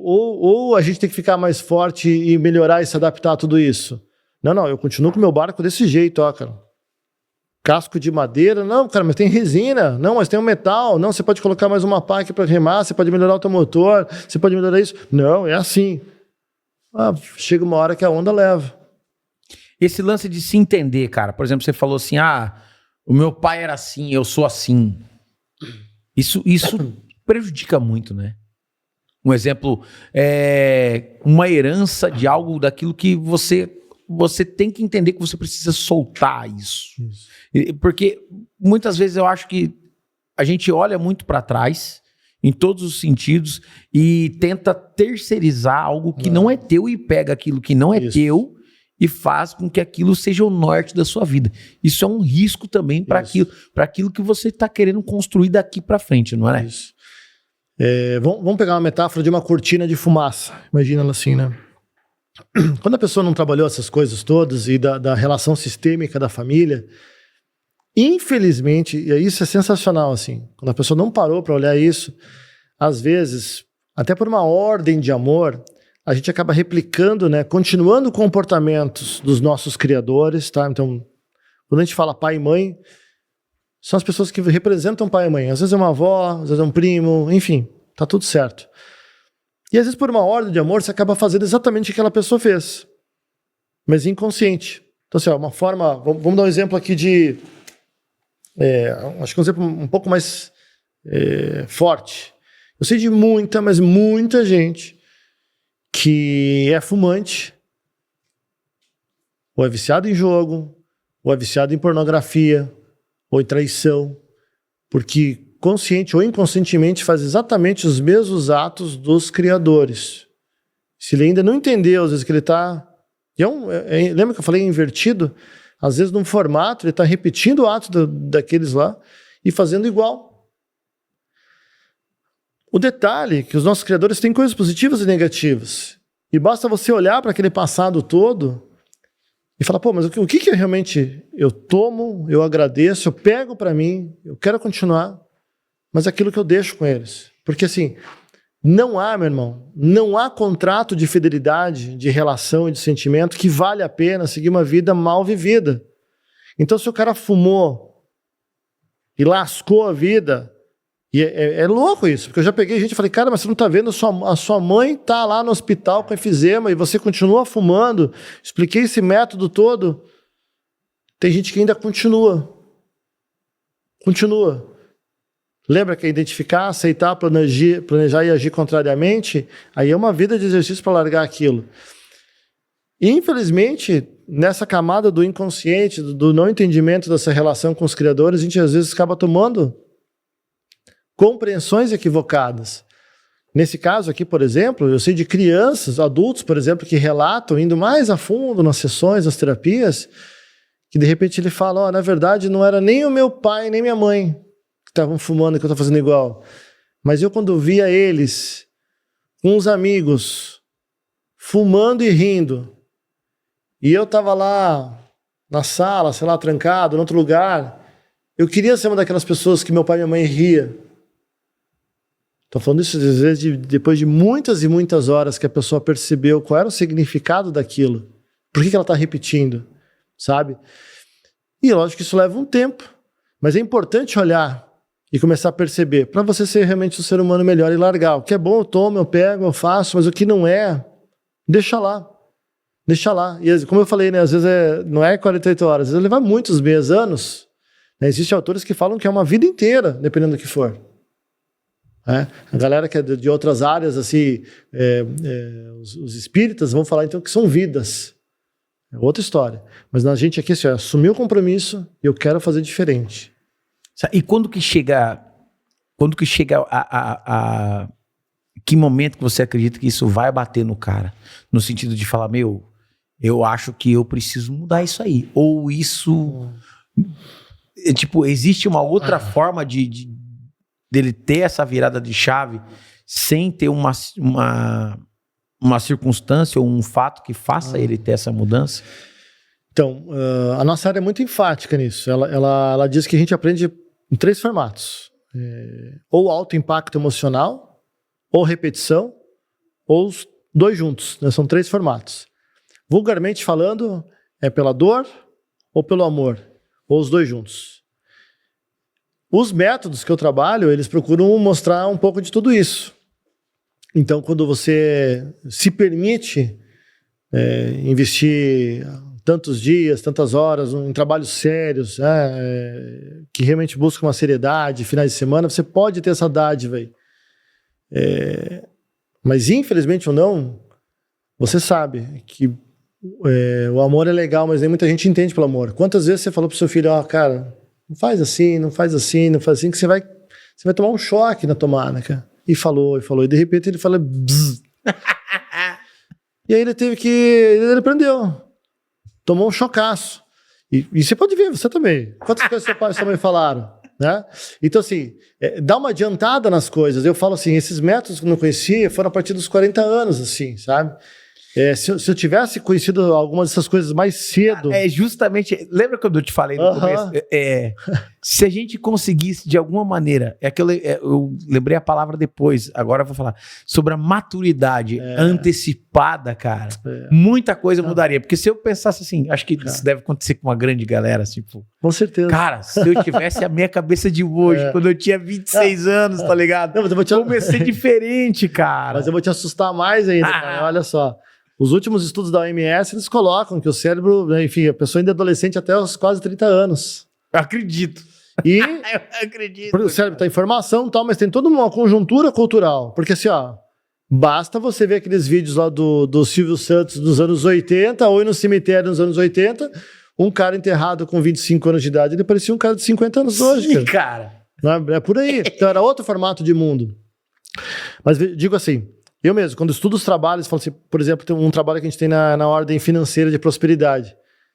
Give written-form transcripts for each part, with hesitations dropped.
Ou a gente tem que ficar mais forte e melhorar e se adaptar a tudo isso. Não, eu continuo com o meu barco desse jeito, ó, cara. Casco de madeira, não, cara, mas tem resina, não, mas tem um metal, não, você pode colocar mais uma pá aqui para remar, você pode melhorar o teu motor, você pode melhorar isso. Não, é assim. Chega uma hora que a onda leva. Esse lance de se entender, cara, por exemplo, você falou assim, o meu pai era assim, eu sou assim. Isso prejudica muito, né? Um exemplo, uma herança de algo daquilo que você tem que entender que você precisa soltar isso. Porque muitas vezes eu acho que a gente olha muito para trás, em todos os sentidos, e tenta terceirizar algo que não é teu e pega aquilo que não é teu e faz com que aquilo seja o norte da sua vida. Isso é um risco também para aquilo que você está querendo construir daqui para frente, não é? Isso. Vamos pegar uma metáfora de uma cortina de fumaça. Imagina ela assim, né? Quando a pessoa não trabalhou essas coisas todas e da relação sistêmica da família, infelizmente, e isso é sensacional, assim, quando a pessoa não parou para olhar isso, às vezes, até por uma ordem de amor, a gente acaba replicando, né, continuando comportamentos dos nossos criadores, tá? Então, quando a gente fala pai e mãe, são as pessoas que representam pai e mãe. Às vezes é uma avó, às vezes é um primo, enfim, tá tudo certo. E às vezes por uma ordem de amor você acaba fazendo exatamente o que aquela pessoa fez, mas inconsciente. Então assim, uma forma, vamos dar um exemplo aqui de, acho que um exemplo um pouco mais forte. Eu sei de mas muita gente que é fumante, ou é viciado em jogo, ou é viciado em pornografia, ou em traição, porque consciente ou inconscientemente faz exatamente os mesmos atos dos criadores. Se ele ainda não entendeu, às vezes que ele está... lembra que eu falei invertido? Às vezes num formato ele está repetindo o ato daqueles lá e fazendo igual. O detalhe é que os nossos criadores têm coisas positivas e negativas. E basta você olhar para aquele passado todo e falar, pô, mas o que eu tomo, eu agradeço, eu pego para mim, eu quero continuar, mas aquilo que eu deixo com eles. Porque assim, não há, meu irmão, não há contrato de fidelidade, de relação e de sentimento que vale a pena seguir uma vida mal vivida. Então se o cara fumou e lascou a vida, e é louco isso, porque eu já peguei gente e falei, cara, mas você não tá vendo, a sua mãe tá lá no hospital com efizema e você continua fumando. Expliquei esse método todo. Tem gente que ainda continua. Lembra que é identificar, aceitar, planejar e agir contrariamente? Aí é uma vida de exercício para largar aquilo. E, infelizmente, nessa camada do inconsciente, do não entendimento dessa relação com os criadores, a gente às vezes acaba tomando compreensões equivocadas. Nesse caso aqui, por exemplo, eu sei de crianças, adultos, por exemplo, que relatam, indo mais a fundo nas sessões, nas terapias, que de repente ele fala, na verdade não era nem o meu pai, nem minha mãe que estavam fumando, que eu estou fazendo igual. Mas eu quando via eles, com os amigos, fumando e rindo, e eu estava lá na sala, sei lá, trancado, em outro lugar, eu queria ser uma daquelas pessoas que meu pai e minha mãe ria. Estou falando isso às vezes depois de muitas e muitas horas que a pessoa percebeu qual era o significado daquilo. Por que ela está repetindo, sabe? E lógico que isso leva um tempo, mas é importante olhar e começar a perceber, para você ser realmente um ser humano melhor e largar. O que é bom eu tomo, eu pego, eu faço, mas o que não é, deixa lá. Deixa lá. E como eu falei, né, às vezes não é 48 horas, às vezes leva muitos meses, anos. Né? Existem autores que falam que é uma vida inteira, dependendo do que for. A galera que é de outras áreas, assim, os espíritas vão falar então que são vidas. É outra história. Mas na gente aqui, assim, assumir o compromisso e eu quero fazer diferente. E quando que chega a que momento que você acredita que isso vai bater no cara? No sentido de falar, eu acho que eu preciso mudar isso aí. Ou isso... Tipo, existe uma outra forma dele ter essa virada de chave sem ter uma circunstância ou um fato que faça ele ter essa mudança? Então, a nossa área é muito enfática nisso. Ela diz que a gente aprende em 3 formatos. Ou alto impacto emocional, ou repetição, ou os dois juntos, né? São 3 formatos. Vulgarmente falando, é pela dor ou pelo amor, ou os dois juntos. Os métodos que eu trabalho, eles procuram mostrar um pouco de tudo isso. Então, quando você se permite investir tantos dias, tantas horas em trabalhos sérios, que realmente buscam uma seriedade, finais de semana, você pode ter essa dádiva aí. Mas, infelizmente ou não, você sabe que o amor é legal, mas nem muita gente entende pelo amor. Quantas vezes você falou pro seu filho, cara, não faz assim, não faz assim, não faz assim, que você vai tomar um choque na tomada, cara. E falou, e de repente ele fala, bzz. E aí ele aprendeu. Tomou um chocaço. E você pode ver, você também. Quantas coisas seu pai e sua mãe falaram, né? Então, assim, dá uma adiantada nas coisas. Eu falo assim, esses métodos que eu não conhecia foram a partir dos 40 anos, assim, sabe? Se eu tivesse conhecido algumas dessas coisas mais cedo... justamente... Lembra quando eu te falei no começo? Se a gente conseguisse, de alguma maneira... eu lembrei a palavra depois, agora eu vou falar. Sobre a maturidade antecipada, cara. Muita coisa mudaria. Porque se eu pensasse assim... Acho que isso deve acontecer com uma grande galera, assim, tipo... Com certeza. Cara, se eu tivesse a minha cabeça de hoje, quando eu tinha 26 anos, tá ligado? Não, mas eu vou comecei diferente, cara. Mas eu vou te assustar mais ainda, cara. Olha só. Os últimos estudos da OMS, eles colocam que o cérebro, enfim, a pessoa ainda é adolescente até os quase 30 anos. Eu acredito. E eu acredito. O cérebro tá em formação e tal, mas tem toda uma conjuntura cultural. Porque assim, basta você ver aqueles vídeos lá do Silvio Santos dos anos 80, ou ir no cemitério nos anos 80, um cara enterrado com 25 anos de idade, ele parecia um cara de 50 anos hoje. Sim, cara. É por aí. Então era outro formato de mundo. Mas digo assim, eu mesmo, quando estudo os trabalhos, falo assim, por exemplo, tem um trabalho que a gente tem na ordem financeira de prosperidade.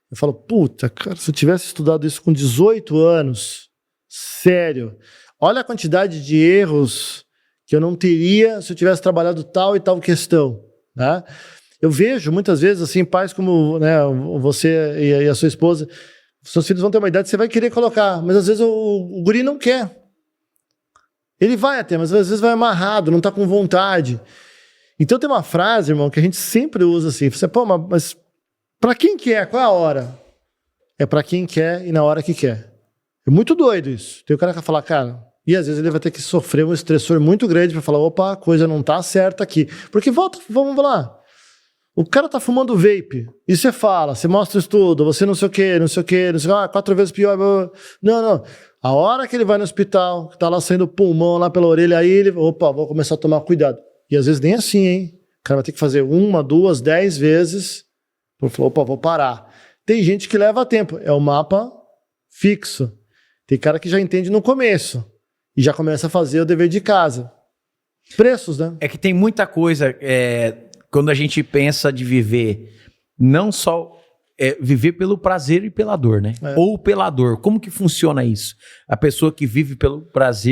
Eu falo, puta, cara, se eu tivesse estudado isso com 18 anos, sério, olha a quantidade de erros que eu não teria se eu tivesse trabalhado tal e tal questão, né? Eu vejo muitas vezes, assim, pais como, né, você e a sua esposa, seus filhos vão ter uma idade, você vai querer colocar, mas às vezes o guri não quer. Ele vai até, mas às vezes vai amarrado, não tá com vontade. Então tem uma frase, irmão, que a gente sempre usa assim, você, pô, mas pra quem quer? Qual é a hora? É pra quem quer e na hora que quer. É muito doido isso. Tem o cara que vai falar, cara, e às vezes ele vai ter que sofrer um estressor muito grande pra falar, opa, a coisa não tá certa aqui. Porque vamos lá. O cara tá fumando vape, e você fala, você mostra o estudo, você não sei o quê, 4 vezes pior. Não. A hora que ele vai no hospital, que tá lá saindo pulmão lá pela orelha, aí ele, opa, vou começar a tomar cuidado. E às vezes nem assim, hein? O cara vai ter que fazer 1, 2, 10 vezes. Ele falou, opa, vou parar. Tem gente que leva tempo. É o mapa fixo. Tem cara que já entende no começo. E já começa a fazer o dever de casa. Preços, né? É que tem muita coisa, quando a gente pensa de viver, não só viver pelo prazer e pela dor, né? Ou pela dor. Como que funciona isso? A pessoa que vive pelo prazer